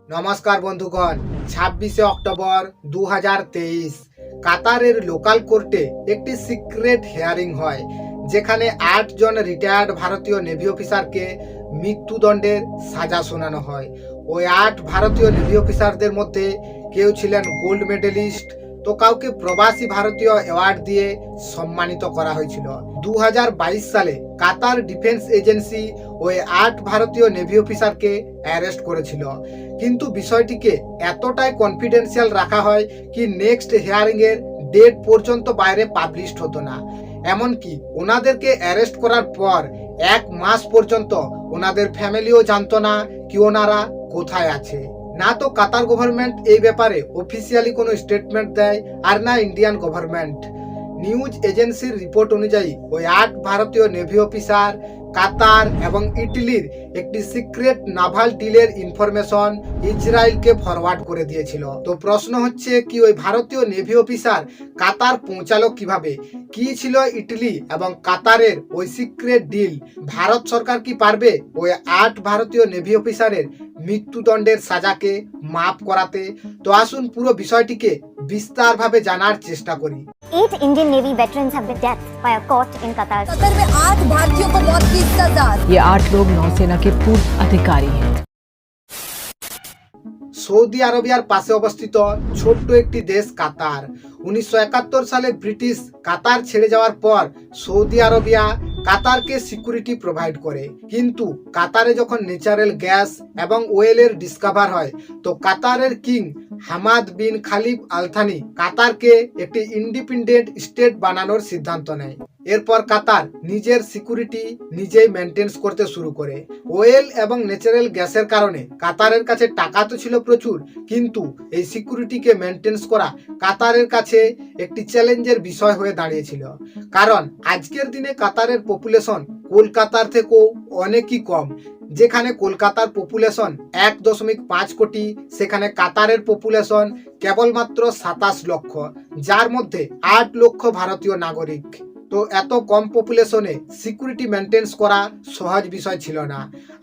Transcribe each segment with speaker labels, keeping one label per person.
Speaker 1: নমস্কার বন্ধুগণ, ২৬শে অক্টোবর ২০২৩ কাতারের লোকাল কোর্টে একটি সিক্রেট হিয়ারিং হয়, যেখানে ৮ জন রিটায়ার্ড ভারতীয় নেভি অফিসারকে মৃত্যুদণ্ডের সাজা শোনানো হয়। ওই ৮ ভারতীয় নেভি অফিসারদের মধ্যে কেউ ছিলেন গোল্ড মেডেলিস্ট, তো কাউকে প্রবাসী ভারতীয় অ্যাওয়ার্ড দিয়ে সম্মানিত করা হয়েছিল। ২০২২ সালে কাতার ডিফেন্স এজেন্সি ওই ৮ ভারতীয় নেভি অফিসারকে অ্যারেস্ট করেছিল, কিন্তু বিষয়টিকে এতটাই কনফিডেন্সিয়াল রাখা হয় কি নেক্সট হিয়ারিং এর ডেট পর্যন্ত বাইরে পাবলিশড হতো না। এমনকি ওনাদেরকে অ্যারেস্ট করার পর ১ মাস পর্যন্ত ওনাদের ফ্যামিলিও জানতো না কি ওনারা কোথায় আছে। না তো কাতার গভর্নমেন্ট এই ব্যাপারে অফিসিয়ালি কোনো স্টেটমেন্ট দেয়, আর না ইন্ডিয়ান গভর্নমেন্ট। নিউজ এজেন্সির রিপোর্ট অনুযায়ী ওই ৮ ভারতীয় নেভি অফিসার কাতার এবং ইটালির একটি সিক্রেট নাভাল ডিলের ইনফরমেশন ইসরায়েলকে ফরওয়ার্ড করে দিয়েছিল। তো প্রশ্ন হচ্ছে কি ওই ভারতীয় নেভি অফিসার কাতার পৌঁছালো কিভাবে? কি ছিল ইটালি এবং কাতারের ওই সিক্রেট ডিল? ভারত সরকার কি পারবে ওই ৮ ভারতীয় নেভি অফিসারের মৃত্যুদণ্ডের সাজাকে মাফ করাতে? তো আসুন পুরো বিষয়টিকে বিস্তারভাবে জানার চেষ্টা করি।
Speaker 2: 8 Indian Navy veterans have been death by a court in Qatar.
Speaker 3: Qatar में 8 भारतीयों को मौत की सजा।
Speaker 4: ये 8 लोग नौसेना के पूर्व अधिकारी हैं।
Speaker 1: সৌদি আরবিয়ার পাশে অবস্থিত ছোট্ট একটি দেশ কাতার। ১৯৭১ সালে ব্রিটিশ কাতার ছেড়ে যাওয়ার পর সৌদি আরবিয়া কাতারকে সিকিউরিটি প্রোভাইড করে, কিন্তু কাতারে যখন ন্যাচারাল গ্যাস এবং ওয়েলের ডিসকভার হয়, তো কাতারের king Hamad bin Khalifa Al Thani কাতারকে একটি ইন্ডিপেন্ডেন্ট স্টেট বানানোর সিদ্ধান্ত নেয়। এরপর কাতার নিজের সিকিউরিটি নিজেই মেনটেন্স করতে শুরু করে। ওয়েল এবং ন্যাচারাল গ্যাসের কারণে কাতারের কাছে টাকা তো ছিল প্রচুর, কিন্তু এই সিকিউরিটিকে মেনটেন্স করা কাতারের কাছে একটি চ্যালেঞ্জের বিষয় হয়ে দাঁড়িয়েছিল। কারণ আজকের দিনে কাতারের পপুলেশন কলকাতার থেকেও অনেকই কম। যেখানে কলকাতার পপুলেশন ১.৫ কোটি, সেখানে কাতারের পপুলেশন কেবলমাত্র ২৭ লক্ষ, যার মধ্যে ৮ লক্ষ ভারতীয় নাগরিক। তো এত কম পপুলেশনে সিকিউরিটি মেনটেন্স করা সহজ বিষয় ছিল না।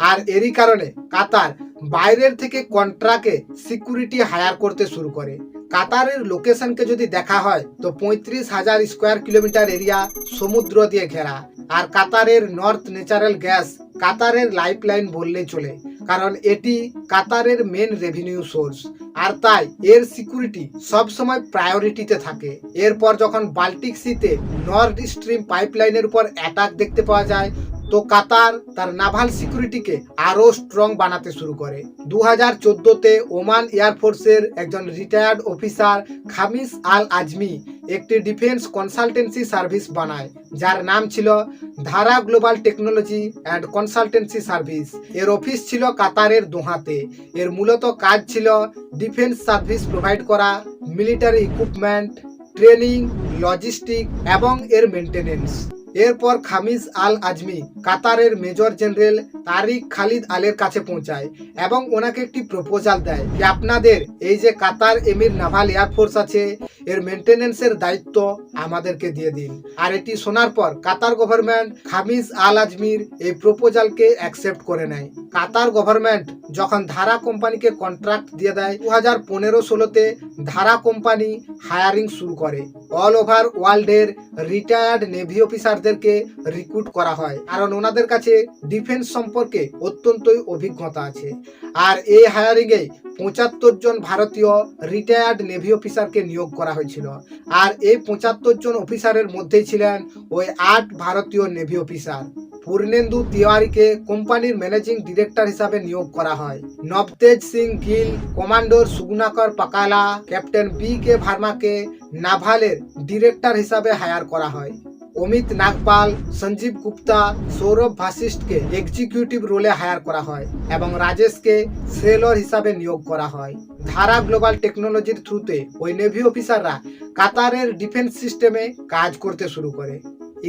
Speaker 1: আর এরই কারণে কাতার বাইরের থেকে কন্ট্রাক্টে সিকিউরিটি হায়ার করতে শুরু করে। কাতারের লোকেশনকে যদি দেখা হয় তো ৩৫,০০০ স্কোয়ার কিলোমিটার এরিয়া সমুদ্র দিয়ে ঘেরা। আর কাতারের নর্থ ন্যাচারাল গ্যাস কাতারের লাইফলাইন বললেই চলে, কারণ এটি কাতারের মেন রেভিনিউ সোর্স। আর তাই এর সিকিউরিটি সবসময় প্রায়োরিটিতে থাকে। এরপর যখন বাল্টিক সিতে নর্থ স্ট্রিম পাইপলাইনের উপর অ্যাটাক দেখতে পাওয়া যায়, তো কাতার তার নাভাল সিকিউরিটিকে আরও স্ট্রং বানাতে শুরু করে। ২০১৪তে ওমান এয়ারফোর্সের একজন রিটায়ার্ড অফিসার খামিস আল আজমি একটি ডিফেন্স কনসালটেন্সি সার্ভিস বানায়, যার নাম ছিল ধারা global technology and consultancy service. এর অফিস ছিল কাতারের দোহাতে। এর মূলত কাজ ছিল ডিফেন্স সার্ভিস প্রোভাইড করা, মিলিটারি ইকুইপমেন্ট, ট্রেনিং, লজিস্টিক এবং এর মেনটেনেন্স। এরপর খামিস আল আজমি কাতারের মেজর জেনারেল তারিক খালিদ আলের কাছে পৌঁছায় এবং ওনাকে একটি প্রপোজাল দেয় যে আপনাদের এই যে কাতার এমির নাভাল এয়ারফোর্স আছে, এর মেনটেনেন্সের দায়িত্ব আমাদেরকে দিয়ে দিন। আর এটি শোনার পর কাতার গভর্নমেন্ট খামিস আল আজমির এই প্রপোজালকে অ্যাকসেপ্ট করে নেয়। কাতার গভর্নমেন্ট যখন ধারা কোম্পানিকে কন্ট্রাক্ট দিয়ে দেয়, ২০১৫-১৬তে ধারা কোম্পানি হায়ারিং শুরু করে। অল ওভার ওয়ার্ল্ডের রিটায়ার্ড নেভি অফিসারদেরকে রিক্রুট করা হয়, কারণ ওনাদের কাছে ডিফেন্স সম্পর্কে অত্যন্তই অভিজ্ঞতা আছে। আর এই হায়ারিংয়ে ৭৫ জন ভারতীয় রিটায়ার্ড নেভি অফিসারকে নিয়োগ করা হয়েছিল। আর এই ৭৫ জন অফিসারের মধ্যেই ছিলেন ওই ৮ ভারতীয় নেভি অফিসার। পূর্ণেন্দু তিওয়ারিকে কোম্পানির ম্যানেজিং ডিরেক্টর হিসাবে নিয়োগ করা হয়। Navtej Singh Gill, commander Sugunakar Pakala, captain B K ভার্মাকে নাভালের ডিরেক্টর হিসাবে হায়ার করা হয়। অমিত নাগপাল, সঞ্জীব গুপ্তা, সৌরভ ভাসিষ্ঠকে এক্সিকিউটিভ রোলে হায়ার করা হয় এবং রাজেশকে সেলর হিসাবে নিয়োগ করা হয়। ধারা গ্লোবাল টেকনোলজির থ্রুতে ওই নেভি অফিসাররা কাতারের ডিফেন্স সিস্টেমে কাজ করতে শুরু করে।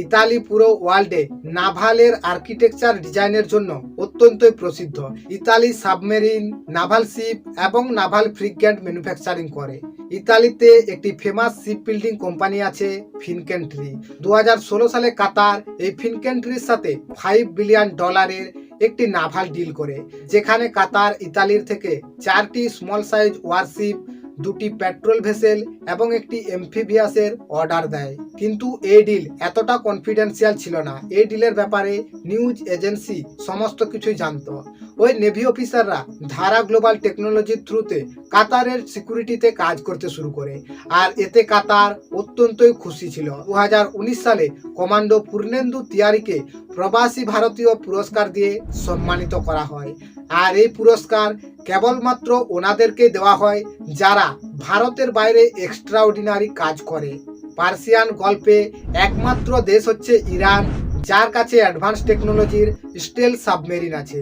Speaker 1: ইতালি পুরো ওয়ার্ল্ডে নাভালের আর্কিটেকচার ডিজাইনের জন্য অত্যন্তই প্রসিদ্ধ। ইতালি সাবমেরিন, নাভাল শিপ এবং নাভাল ফ্রিগেট ম্যানুফ্যাকচারিং করে। ইতালিতে একটি ফেমাস শিপ বিল্ডিং কোম্পানি আছে, ফিনকেন্ট্রি। ২০১৬ সালে কাতার এই ফিনকেন্ট্রির সাথে $5 বিলিয়ন একটি নাভাল ডিল করে, যেখানে কাতার ইতালির থেকে 4টি স্মল সাইজ ওয়ারশিপ, 2টি পেট্রোল ভেসেল এবং একটি এমফিবিয়াসের অর্ডার দেয়। কিন্তু এই ডিল এতটা কনফিডেন্সিয়াল ছিল না। এই ডিলের ব্যাপারে নিউজ এজেন্সি সমস্ত কিছুই জানতো। ওই নেভি অফিসাররা ধারা গ্লোবাল টেকনোলজির থ্রুতে কাতারের সিকিউরিটিতে কাজ করতে শুরু করে, আর এতে কাতার অত্যন্তই খুশি ছিল। 2019 সালে কমান্ডো পূর্ণেন্দু তিয়ারিকে প্রবাসী ভারতীয় পুরস্কার দিয়ে সম্মানিত করা হয়। আর এই পুরস্কার কেবলমাত্র ওনাদেরকে দেওয়া হয় যারা ভারতের বাইরে এক্সট্রাঅর্ডিনারি কাজ করে। পার্সিয়ান গল্ফে একমাত্র দেশ হচ্ছে ইরান, যার কাছে অ্যাডভান্স টেকনোলজির স্টেল সাবমেরিন আছে।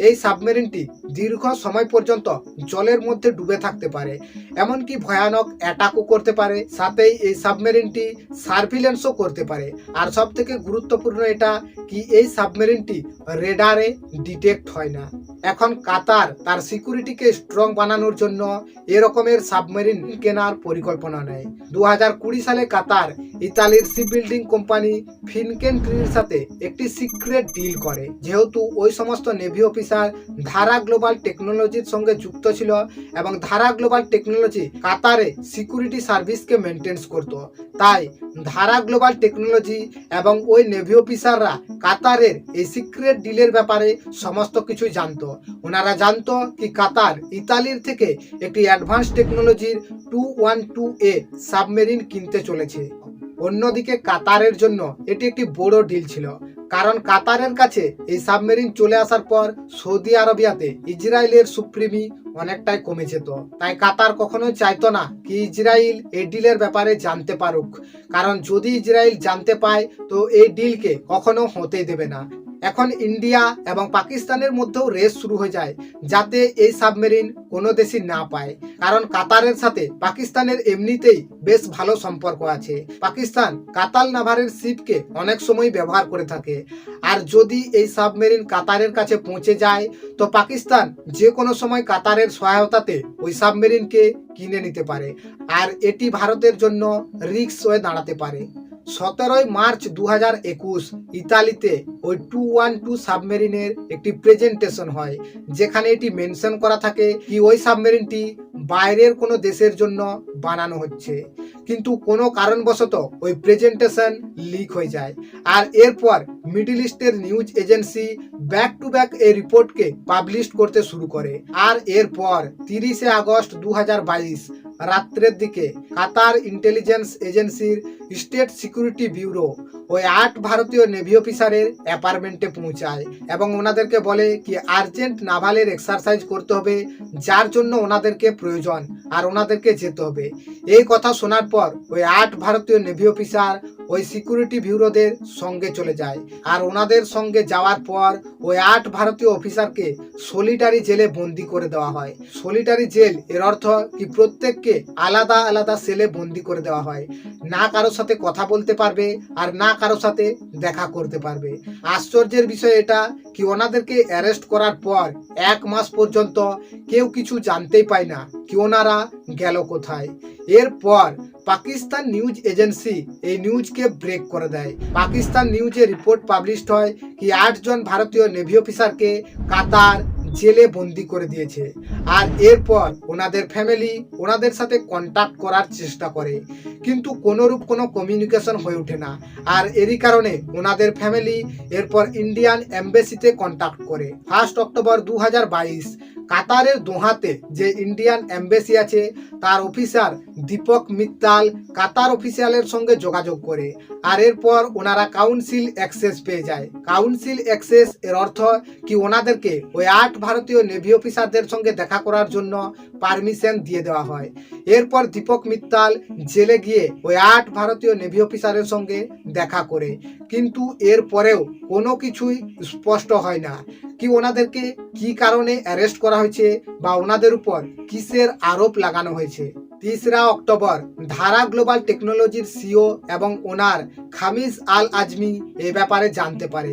Speaker 1: এই সাবমেরিনটি দীর্ঘ সময় পর্যন্ত জলের মধ্যে ডুবে থাকতে পারে, এমনকি ভয়ানক অ্যাটাকও করতে পারে। সাথেই এই সাবমেরিনটি সার্ভিলেন্সও করতে পারে। আর সব থেকে গুরুত্বপূর্ণ এটা কি, এই সাবমেরিনটি রেডারে ডিটেক্ট হয় না। এখন কাতার তার সিকিউরিটিকে স্ট্রং বানানোর জন্য এরকমের সাবমেরিন কেনার পরিকল্পনা নেয়। 2020 সালে কাতার ইতালির শিপ বিল্ডিং কোম্পানি ফিনকেন্ট্রির সাথে একটি সিক্রেট ডিল করে। যেহেতু ওই সমস্ত নেভি অফিসার ধারা গ্লোবাল টেকনোলজির সঙ্গে যুক্ত ছিল এবং ধারা গ্লোবাল টেকনোলজি কাতারে সিকিউরিটি সার্ভিসকে মেনটেন্স করত, তাই ধারা গ্লোবাল টেকনোলজি এবং ওই নেভি অফিসাররা কাতারের এই সিক্রেট ডিলের ব্যাপারে সমস্ত কিছুই জানতো। ওনারা জানতো কি কাতার ইতালির থেকে একটি অ্যাডভান্স টেকনোলজির 212A সাবমেরিন কিনতে চলেছে। অন্যদিকে কাতারের জন্য এটি একটি বড় ডিল ছিল, কারণ কাতারের কাছে এই সাবমেরিন চলে আসার পর সৌদি আরবিয়াতে ইসরায়েলের সুপ্রিমি অনেকটাই কমে যেত। তাই কাতার কখনোই চাইতো না কি ইসরায়েল এই ডিলের ব্যাপারে জানতে পারুক, কারণ যদি ইসরায়েল জানতে পায় তো এই ডিলকে কখনো হতেই দেবে না। এখন ইন্ডিয়া এবং পাকিস্তানের মধ্যেও রেস শুরু হয়ে যায় যাতে এই সাবমেরিন কোনো দেশই না পায়, কারণ কাতারের সাথে পাকিস্তানের এমনিতেই বেশ ভালো সম্পর্ক আছে। পাকিস্তান কাতাল নাভারের শিপকে অনেক সময় ব্যবহার করে থাকে, আর যদি এই সাবমেরিন কাতারের কাছে পৌঁছে যায় তো পাকিস্তান যে কোনো সময় কাতারের সহায়তাতে ওই সাবমেরিনকে কিনে নিতে পারে, আর এটি ভারতের জন্য রিস্ক হয়ে দাঁড়াতে পারে। 17 মার্চ 2021 ইতালিতে ওই 212 সাবমেরিনের একটি প্রেজেন্টেশন হয়, যেখানে এটি মেনশন করা থাকে কি ওই সাবমেরিনটি বাইরের কোনো দেশের জন্য বানানো হচ্ছে। কিন্তু কোনো কারণবশত ওই প্রেজেন্টেশন লিক হয়ে যায়, আর এরপর মিডল ইস্টের news agency back to back এই রিপোর্টকে পাবলিশ করতে শুরু করে। আর এরপর 30 আগস্ট 2022 রাত্রের দিকে কাতার ইন্টেলিজেন্স এজেন্সির স্টেট সিকিউরিটি ব্যুরো ওই 8 ভারতীয় নেভি অফিসারের অ্যাপার্টমেন্টে পৌঁছায় এবং ওনাদেরকে বলে কি আর্জেন্ট নাভালের এক্সারসাইজ করতে হবে, যার জন্য ওনাদেরকে প্রয়োজন আর ওনাদেরকে যেতে হবে। এই কথা শোনার পর ওই 8 ভারতীয় নেভি অফিসার ওই সিকিউরিটি ব্যুরোদের সঙ্গে চলে যায়, আর ওনাদের সঙ্গে যাওয়ার পর ওই 8 ভারতীয় অফিসারকে সলিটারি জেলে বন্দি করে দেওয়া হয়। সলিটারি জেল এর অর্থ কি প্রত্যেককে আলাদা আলাদা সেলে বন্দি করে দেওয়া হয়, না কারোর সাথে কথা বলতে পারবে আর না কারোর সাথে দেখা করতে পারবে। আশ্চর্যের বিষয় এটা কি ওনাদেরকে অ্যারেস্ট করার পর 1 মাস পর্যন্ত কেউ কিছু জানতেই পায় না কি ওনারা গেল কোথায়। এরপর পাকিস্তান নিউজ এজেন্সি এই নিউজকে ব্রেক করে দেয়। পাকিস্তান নিউজে রিপোর্ট পাবলিশড হয় কি 8 জন ভারতীয় নেভি অফিসারকে কাতার জেলে বন্দি করে দিয়েছে, আর এরপর ওনাদের ফ্যামিলি ওনাদের সাথে কন্ট্যাক্ট করার চেষ্টা করে, কিন্তু কোনোরূপ কোনো কমিউনিকেশন হয়ে ওঠে না। আর এরই কারণে ওনাদের ফ্যামিলি এরপর ইন্ডিয়ান এম্বাসিতে কন্ট্যাক্ট করে। 1 অক্টোবর 2022 কাতারের দোহাতে যে ইন্ডিয়ান এম্বাসি আছে তার অফিসার দীপক মিত্তাল কাতার অফিসিয়ালের সঙ্গে যোগাযোগ করে, আর এরপর ওনারা কাউন্সিল অ্যাক্সেস পেয়ে যায়। কাউন্সিল অ্যাক্সেস এর অর্থ কি ওনাদেরকে ওই 8 ভারতীয় নেভি অফিসারদের সঙ্গে দেখা করার জন্য পারমিশন দিয়ে দেওয়া হয়। এরপর দীপক মিত্তাল জেলে গিয়ে ওই 8 ভারতীয় নেভি অফিসারের সঙ্গে দেখা করে, কিন্তু এরপরেও কোনো কিছুই স্পষ্ট হয় না কি ওনাদেরকে কি কারণে অ্যারেস্ট করা হয়েছে বা ওনাদের উপর কিসের আরোপ লাগানো হয়েছে। 3রা অক্টোবর ধারা গ্লোবাল টেকনোলজির সিও এবং ওনার খামিজ আল আজমি এই ব্যাপারে জানতে পারে,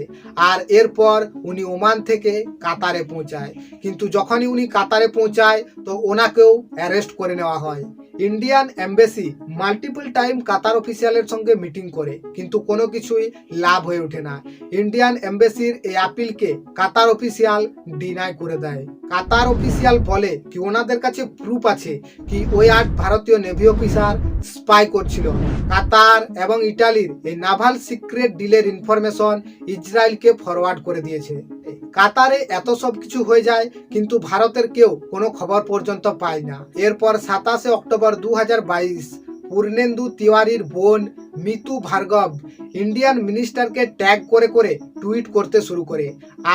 Speaker 1: আর এরপর উনি ওমান থেকে কাতারে পৌঁছায়। কিন্তু যখনই উনি কাতারে পৌঁছায় তো ওনাকেও অ্যারেস্ট করে নেওয়া হয়। ইন্ডিয়ান এমবেসি মাল্টিপল টাইম কাতার অফিসিয়ালের সঙ্গে মিটিং করে, কিন্তু কোনো কিছুই লাভ হয়ে ওঠে না। ইন্ডিয়ান এমবেসির এই আপিলকে কাতার অফিসিয়াল ডিনাই করে দেয়। কাতার অফিসিয়াল বলে কি ওনাদের কাছে প্রুফ আছে কি ওই 8 ভারতীয় নেভি অফিসার স্পাই করছিল। কাতার এবং ইটালির এই নাভাল সিক্রেট ডিলের ইনফরমেশন ইসরায়েলকে ফরওয়ার্ড করে দিয়েছে। কাতারে এত সব কিছু হয়ে যায়, কিন্তু ভারতের কেউ কোনো খবর পর্যন্ত পায় না। এরপর 27 অক্টোবর 2022 পূর্ণেন্দু তিওয়ারির বোন মিতু ভার্গব ইন্ডিয়ান মিনিস্টারকে ট্যাগ করে করে টুইট করতে শুরু করে,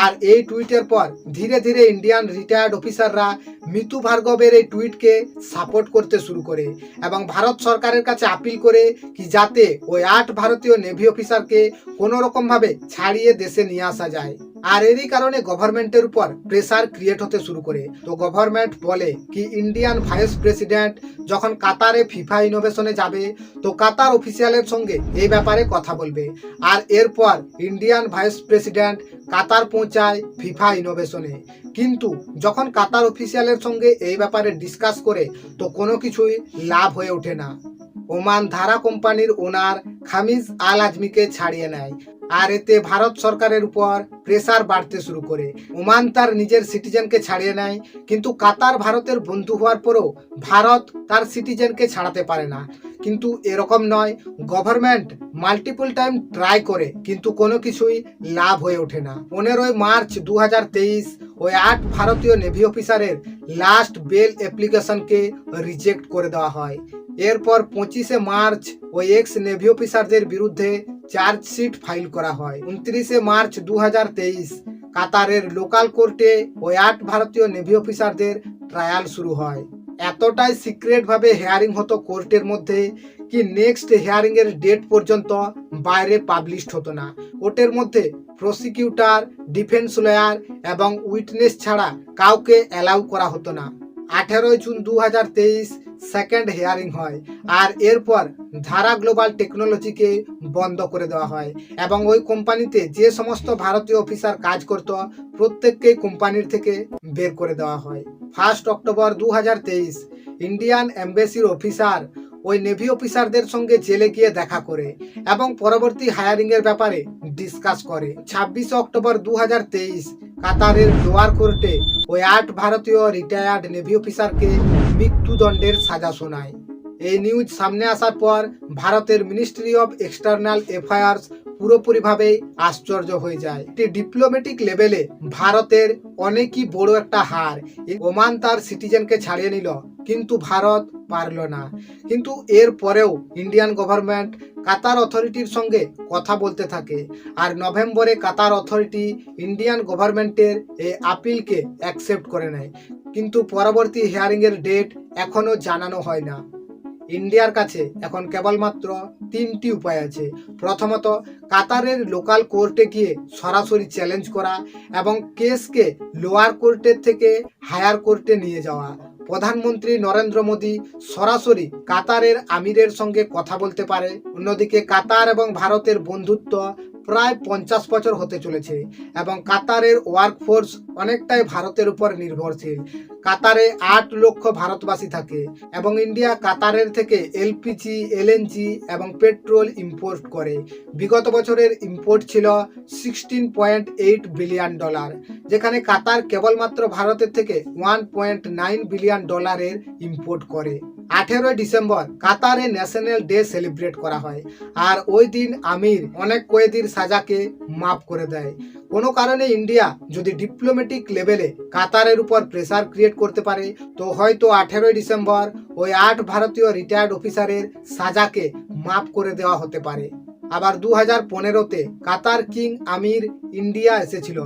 Speaker 1: আর এই টুইটের পর ধীরে ধীরে ইন্ডিয়ান রিটায়ার্ড অফিসাররা মিতু ভার্গবের এই টুইটকে সাপোর্ট করতে শুরু করে এবং ভারত সরকারের কাছে আপিল করে কি যাতে ওই 8 ভারতীয় নেভি অফিসারকে কোনো রকমভাবে ছাড়িয়ে দেশে নিয়ে আসা যায়। আর এরই কারণে গভর্নমেন্টের উপর প্রেসার ক্রিয়েট হতে শুরু করে। তো গভর্নমেন্ট বলে কি ইন্ডিয়ান ভাইস প্রেসিডেন্ট যখন কাতারে ফিফা ইনোভেশনে যাবে তো কাতার অফিসিয়ালের সঙ্গে এই ব্যাপারে কথা বলবে। আর এরপর ইন্ডিয়ান ভাইস প্রেসিডেন্ট কাতার পৌঁছায় ফিফা ইনোভেশনে, কিন্তু যখন কাতার অফিসিয়ালের সঙ্গে এই ব্যাপারে ডিসকাস করে তো কোনো কিছুই লাভ হয়ে ওঠে না। ওমান ধারা কোম্পানির ওনার খামিজ আল আজমিকে ছাড়িয়ে নেয়, আর এতে ভারত সরকারের উপর প্রেসার বাড়তে শুরু করে। ওমান তার নিজের সিটিজেনকে ছাড়িয়ে নেয়, কিন্তু কাতার ভারতের বন্ধু হওয়ার পরেও ভারত তার সিটিজেনকে ছাড়াতে পারে না। কিন্তু এরকম নয়, গভর্নমেন্ট মাল্টিপল টাইম ট্রাই করে, কিন্তু কোনো কিছুই লাভ হয়ে ওঠে না। 15 মার্চ 2023 ওই 8 ভারতীয় নেভি অফিসারের লাস্ট বেল অ্যাপ্লিকেশনকে রিজেক্ট করে দেওয়া হয়। এরপর 25 মার্চ ওই এক্স নেভি অফিসারদের বিরুদ্ধে চার্জশিট ফাইল করা হয়। 29 মার্চ 2023 কাতারের লোকাল কোর্টে ওই 8 ভারতীয় নেভি অফিসারদের ট্রায়াল শুরু হয়। এতটাই সিক্রেট ভাবে হিয়ারিং হতো কোর্টের মধ্যে কি নেক্সট হিয়ারিং এর ডেট পর্যন্ত বাইরে পাবলিশড হতো না। কোর্টের মধ্যে প্রসিকিউটর, ডিফেন্স লয়ার এবং উইটনেস ছাড়া কাউকে অ্যালাউ করা হতো না। 18 জুন 2023 সেকেন্ড হিয়ারিং হয়, আর এরপর ধারা গ্লোবাল টেকনোলজিকে বন্ধ করে দেওয়া হয় এবং ওই কোম্পানিতে যে সমস্ত ভারতীয় অফিসার কাজ করত প্রত্যেককেই কোম্পানির থেকে বের করে দেওয়া হয়। 1 অক্টোবর 2023 ইন্ডিয়ান এমবেসির অফিসার ওই নেভি অফিসারদের সঙ্গে জেলে গিয়ে দেখা করে এবং পরবর্তী হায়ারিং এর ব্যাপারে ডিসকাস করে। 26 অক্টোবর 2023 কাতারের লোয়ার কোর্টে ওই 8 ভারতীয় রিটায়ার্ড নেভি অফিসারকে মৃত্যুদণ্ডের সাজা শোনায়। এই নিউজ সামনে আসার পর ভারতের মিনিস্ট্রি অফ এক্সটার্নাল অ্যাফেয়ার্স পুরোপুরিভাবে আশ্চর্য হয়ে যায়। ডিপ্লোম্যাটিক লেভেলে ভারতের অনেকই বড় একটা হার। ওমান তার সিটিজেনকে ছাড়িয়ে নিল, কিন্তু ভারত পারল না। কিন্তু এর পরেও ইন্ডিয়ান গভর্নমেন্ট কাতার অথরিটির সঙ্গে কথা বলতে থাকে, আর নভেম্বরে কাতার অথরিটি ইন্ডিয়ান গভর্নমেন্টের এই আপিলকে অ্যাকসেপ্ট করে নেয়, কিন্তু পরবর্তী হিয়ারিং এর ডেট এখনো জানানো হয় না। ইন্ডিয়ার কাছে এখন কেবলমাত্র 3টি উপায় আছে। প্রথমত, কাতারের লোকাল কোর্টে গিয়ে সরাসরি চ্যালেঞ্জ করা এবং কেসকে লোয়ার কোর্টের থেকে হায়ার কোর্টে নিয়ে যাওয়া। প্রধানমন্ত্রী নরেন্দ্র মোদী সরাসরি কাতারের আমিরের সঙ্গে কথা বলতে পারে। অন্যদিকে কাতার এবং ভারতের বন্ধুত্ব প্রায় 50 বছর হতে চলেছে এবং কাতারের ওয়ার্কফোর্স অনেকটাই ভারতের উপর নির্ভরশীল। কাতারে 8 লক্ষ ভারতবাসী থাকে এবং ইন্ডিয়া কাতারের থেকে এলপিজি, এলএনজি এবং পেট্রোল ইম্পোর্ট করে। বিগত বছরের ইম্পোর্ট ছিল $16.8 বিলিয়ন, যেখানে কাতার কেবলমাত্র ভারতের থেকে $1.9 বিলিয়ন ইম্পোর্ট করে। 18 ডিসেম্বর কাতারে ন্যাশনাল ডে সেলিব্রেট করা হয়, আর ওই দিন আমির অনেক কয়েদির সাজাকে মাফ করে দেয়। কোনো কারণে ইন্ডিয়া যদি ডিপ্লোম্যাটিক লেভেলে কাতারের উপর প্রেসার ক্রিয়েট করতে পারে তো হয়তো 18 ডিসেম্বর ওই 8 ভারতীয় রিটায়ার্ড অফিসারের সাজাকে মাফ করে দেওয়া হতে পারে। আবার 2015-তে কাতার কিং আমির ইন্ডিয়া এসেছিল,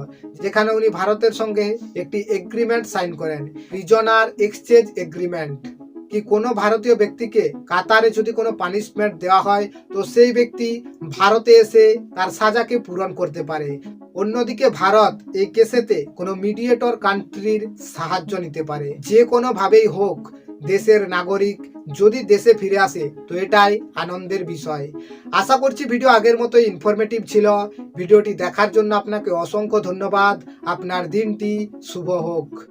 Speaker 1: যেখানে উনি ভারতের সঙ্গে একটি এগ্রিমেন্ট সাইন করেন, প্রিজনার এক্সচেঞ্জ এগ্রিমেন্ট। কি কোনো ভারতীয় ব্যক্তিকে কাতারে যদি কোনো পানিশমেন্ট দেওয়া হয় তো সেই ব্যক্তি ভারতে এসে তার সাজাকে পূরণ করতে পারে। অন্যদিকে ভারত এই কেসেতে কোনো মিডিয়েটর কান্ট্রির সাহায্য নিতে পারে। যে কোনো ভাবেই হোক দেশের নাগরিক যদি দেশে ফিরে আসে তো এটাই আনন্দের বিষয়। আশা করছি ভিডিও আগের মতোই ইনফরমেটিভ ছিল। ভিডিওটি দেখার জন্য আপনাকে অসংখ্য ধন্যবাদ। আপনার দিনটি শুভ হোক।